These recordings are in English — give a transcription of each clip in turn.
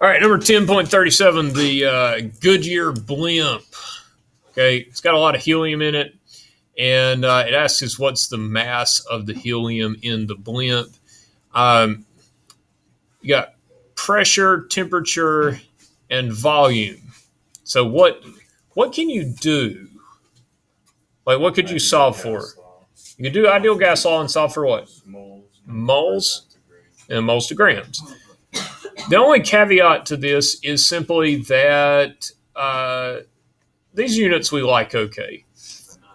All right, number 10.37, the Goodyear blimp. Okay, it's got a lot of helium in it, and it asks us what's the mass of the helium in the blimp. You got pressure, temperature, and volume. So what can you do? Like, what could you solve for? You could do ideal gas law and solve for what? Moles and moles to grams. The only caveat to this is simply that these units we like okay.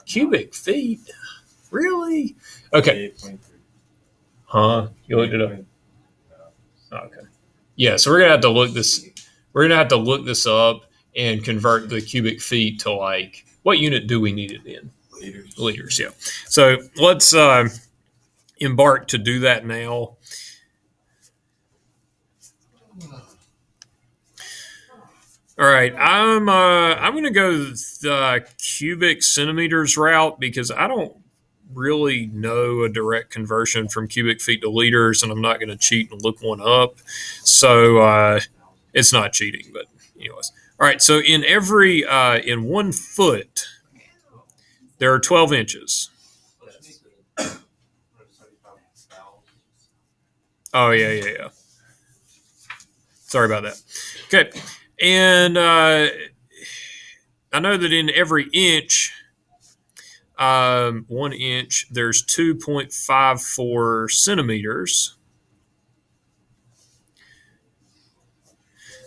Cubic feet? Really? Okay. Huh? You looked it up? Okay. Yeah, so we're gonna have to look this. We're gonna have to look this up and convert the cubic feet to like what unit do we need it in? Liters. Liters. Yeah. So let's embark to do that now. All right, I'm going to go the cubic centimeters route because I don't really know a direct conversion from cubic feet to liters, and I'm not going to cheat and look one up. So it's not cheating, but anyways. All right, so in 1 foot, there are 12 inches. Oh yeah. Sorry about that. Okay. And I know that in every inch, 1 inch, there's 2.54 centimeters.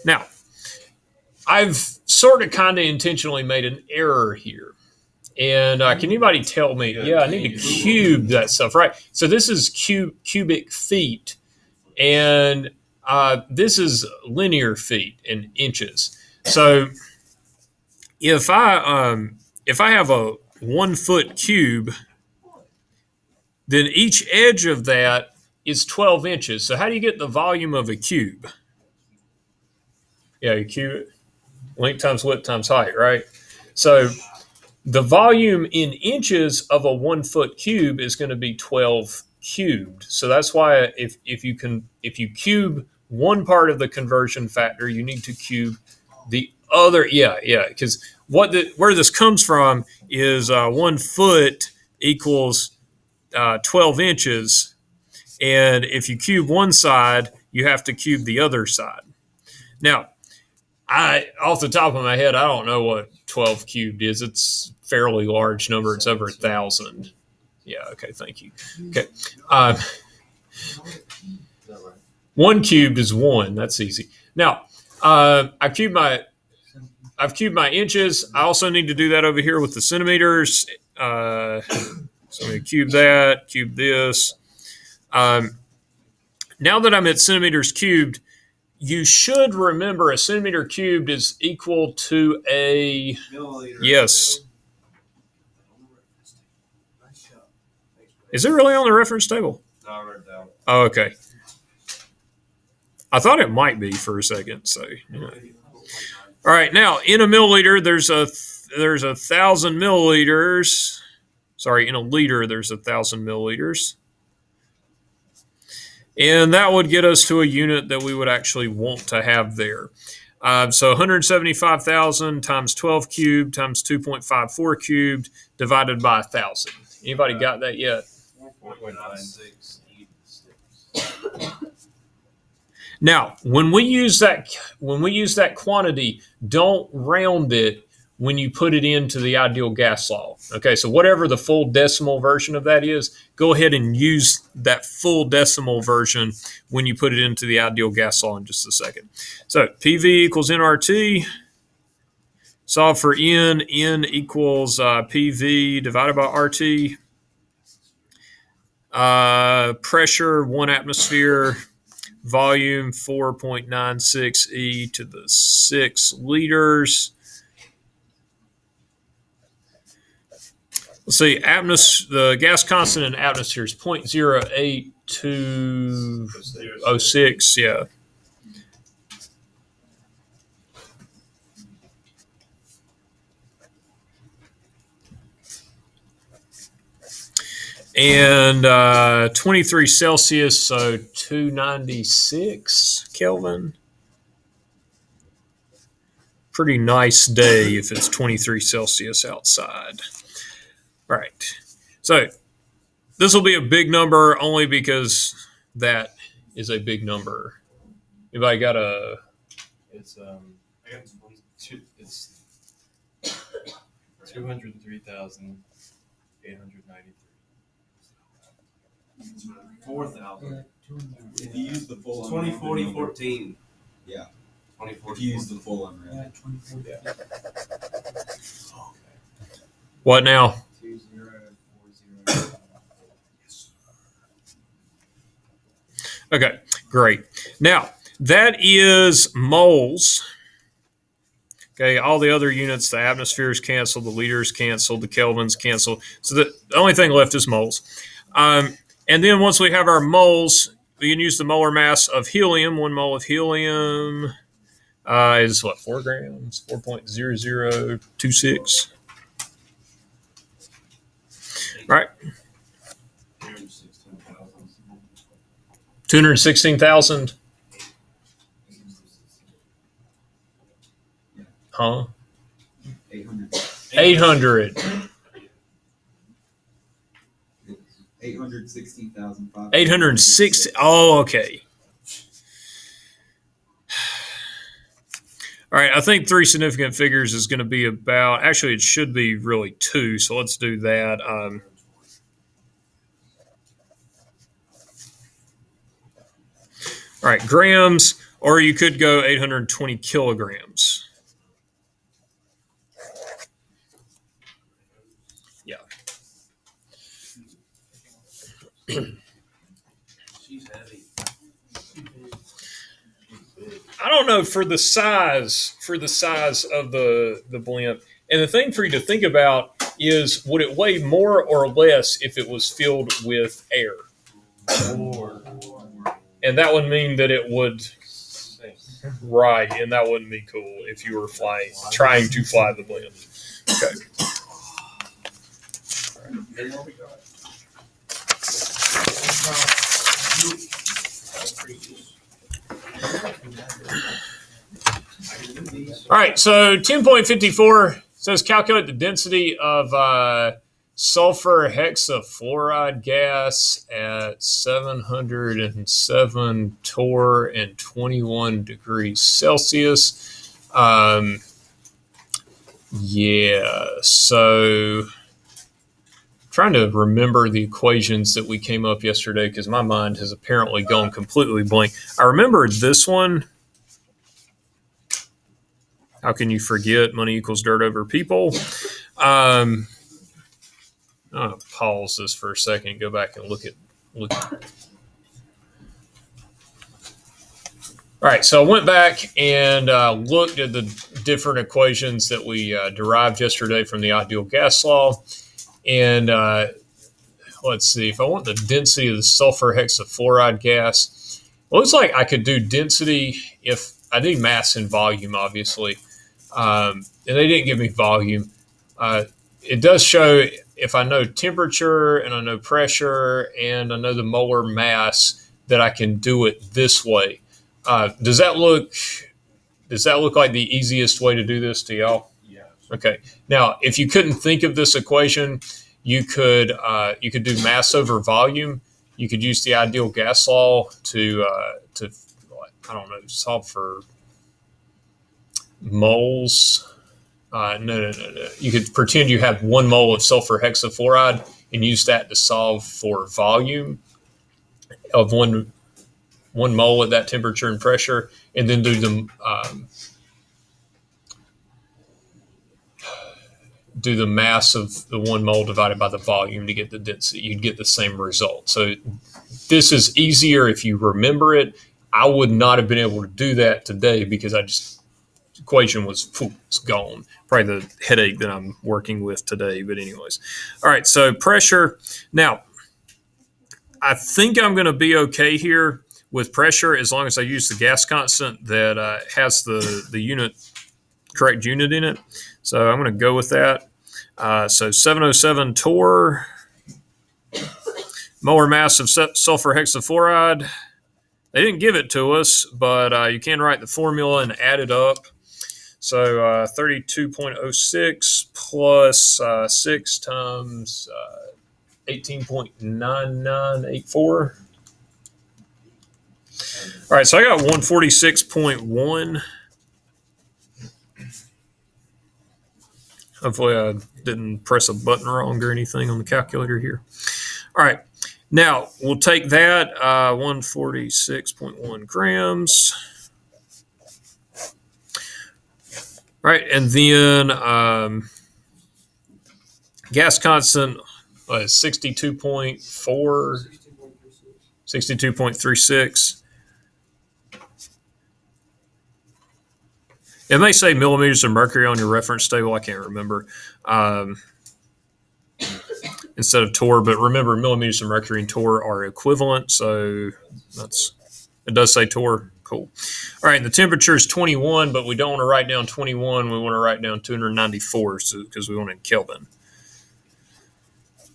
Now, I've sort of kind of intentionally made an error here. And can anybody tell me? Yeah, I need to cube that stuff, right? So this is cubic feet, and this is linear feet in inches. So if I have a 1 foot cube, then each edge of that is 12 inches. So how do you get the volume of a cube? Yeah, you cube it. Length times width times height, right? So the volume in inches of a 1 foot cube is going to be 12 cubed. So that's why if you cube one part of the conversion factor, you need to cube the other. Yeah, because where this comes from is 1 foot equals 12 inches, and if you cube one side, you have to cube the other side. Now, off the top of my head, I don't know what 12 cubed is. It's a fairly large number. It's over 1,000. Yeah. Okay. Thank you. Okay. 1 cubed is 1. That's easy. Now, I've cubed my inches. I also need to do that over here with the centimeters. So I'm going to cube that, cube this. Now that I'm at centimeters cubed, you should remember a centimeter cubed is equal to a milliliter. Yes. Is it really on the reference table? No, I wrote it down. Oh, okay. I thought it might be for a second. So, yeah. All right. Now, in a milliliter, there's 1,000 milliliters. Sorry, in a liter, there's 1,000 milliliters. And that would get us to a unit that we would actually want to have there. So 175,000 times 12 cubed times 2.54 cubed divided by 1,000. Anybody got that yet? 4.96. Now, when we use that quantity, don't round it when you put it into the ideal gas law. Okay, so whatever the full decimal version of that is, go ahead and use that full decimal version when you put it into the ideal gas law in just a second. So PV equals NRT. Solve for N. N equals PV divided by RT. Pressure, 1 atmosphere. Volume, 4.96 E to the 6 liters. Let's see, the gas constant in atmosphere is 0.08206. Yeah. And 23 Celsius, so 296 Kelvin. pretty nice day if it's 23 Celsius outside. All right. So this will be a big number only because that is a big number. Anybody got a? It's it's 203,893. 4,000. If you use the full 2040 14. Yeah. 2040. If you use the full unread. Yeah, 2040. Yeah. What now? 2040. Okay, great. Now, that is moles. Okay, all the other units, the atmosphere is canceled, the liter is canceled, the Kelvin's canceled. So the only thing left is moles. And then once we have our moles, we can use the molar mass of helium. 1 mole of helium is what, 4 grams? 4.0026. All right. 216,000. Huh? 800. 800. 860,500. 860. Oh, okay. All right. I think 3 significant figures is going to be about, actually, it should be really 2. So let's do that. All right. Grams, or you could go 820 kilograms. Yeah. She's heavy. I don't know for the size of the blimp. And the thing for you to think about is, would it weigh more or less if it was filled with air? And that would mean that it would, right, and that wouldn't be cool if you were trying to fly the blimp. Okay. All right, so 10.54 says calculate the density of sulfur hexafluoride gas at 707 torr and 21 degrees Celsius. Yeah, so trying to remember the equations that we came up yesterday because my mind has apparently gone completely blank. I remember this one. How can you forget money equals dirt over people? I'm going to pause this for a second and go back and look at. All right, so I went back and looked at the different equations that we derived yesterday from the ideal gas law. And let's see, if I want the density of the sulfur hexafluoride gas, it looks like I could do density if I need mass and volume, obviously. And they didn't give me volume. It does show if I know temperature and I know pressure and I know the molar mass that I can do it this way. Does that look like the easiest way to do this to y'all? Yeah. Okay. Now, if you couldn't think of this equation, you could do mass over volume. You could use the ideal gas law to I don't know, solve for moles. No. You could pretend you have 1 mole of sulfur hexafluoride and use that to solve for volume of one mole at that temperature and pressure, and then do the mass of the 1 mole divided by the volume to get the density. You'd get the same result. So this is easier if you remember it. I would not have been able to do that today because equation was gone. Probably the headache that I'm working with today. But anyways, all right. So pressure. Now, I think I'm going to be okay here with pressure as long as I use the gas constant that has the correct unit in it. So I'm going to go with that. So 707 torr, molar mass of sulfur hexafluoride. They didn't give it to us, but you can write the formula and add it up. So 32.06 plus 6 times 18.9984. All right, so I got 146.1. Hopefully I didn't press a button wrong or anything on the calculator here. All right, now we'll take that 146.1 grams. All right, and then gas constant is 62.4, 62.36. It may say millimeters of mercury on your reference table. I can't remember. Instead of torr, but remember millimeters of mercury and torr are equivalent. So it does say torr. Cool. All right, and the temperature is 21, but we don't want to write down 21. We want to write down 294 because we want it in Kelvin.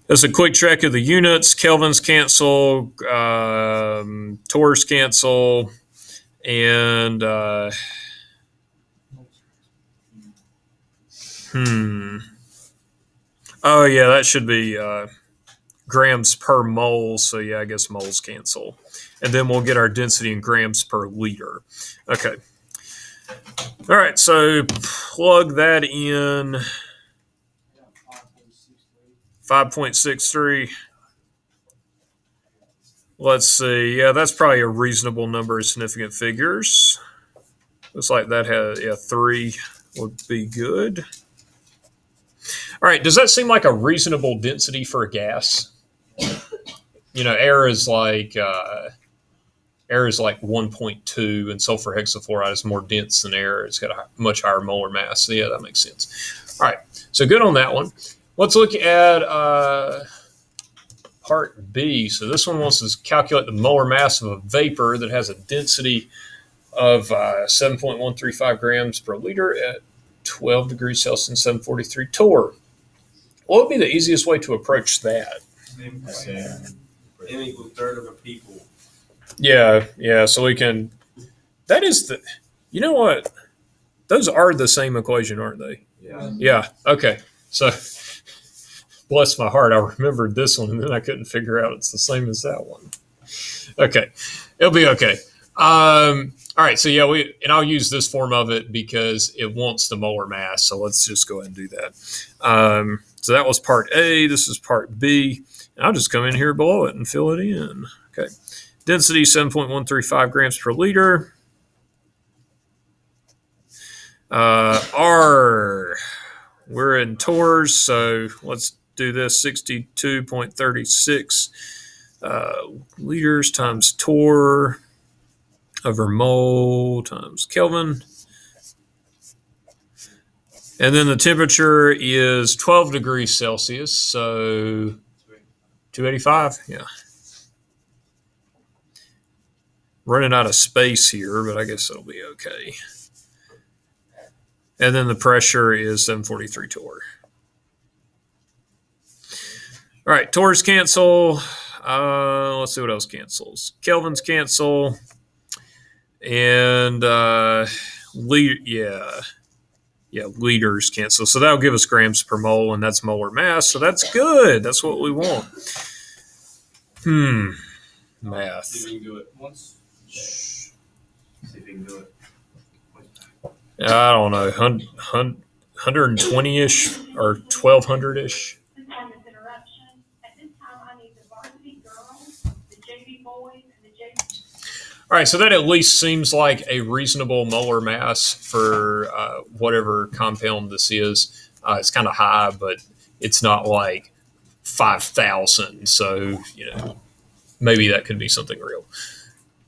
That's a quick check of the units. Kelvins cancel, torrs cancel, and oh yeah, that should be grams per mole. So yeah, I guess moles cancel. And then we'll get our density in grams per liter. Okay. All right, so plug that in. 5.63. Let's see. Yeah, that's probably a reasonable number of significant figures. Looks like that has, 3 would be good. All right, does that seem like a reasonable density for a gas? Air is like 1.2, and sulfur hexafluoride is more dense than air. It's got a much higher molar mass. So yeah, that makes sense. All right, so good on that one. Let's look at part B. So this one wants to calculate the molar mass of a vapor that has a density of 7.135 grams per liter at 12 degrees Celsius and 743 torr. What would be the easiest way to approach that? M equals third of the people. Yeah. So we can. That is the. You know what? Those are the same equation, aren't they? Yeah. Yeah. Okay. So, bless my heart, I remembered this one, and then I couldn't figure out it's the same as that one. Okay, it'll be okay. All right. So yeah, I'll use this form of it because it wants the molar mass. So let's just go ahead and do that. So that was part A. This is part B. And I'll just come in here below it and fill it in. Okay. Density 7.135 grams per liter. R, we're in torrs, so let's do this. 62.36 liters times torr over mole times Kelvin. And then the temperature is 12 degrees Celsius, so 285, yeah. Running out of space here, but I guess it'll be okay. And then the pressure is 743 torr. All right, torrs cancel. Let's see what else cancels. Kelvins cancel. And liters cancel. So that'll give us grams per mole, and that's molar mass. So that's good. That's what we want. Math. See if you can do it once. See if you can do it. I don't know, 120-ish or 1,200-ish. All right, so that at least seems like a reasonable molar mass for whatever compound this is. It's kind of high, but it's not like 5,000. So, maybe that could be something real.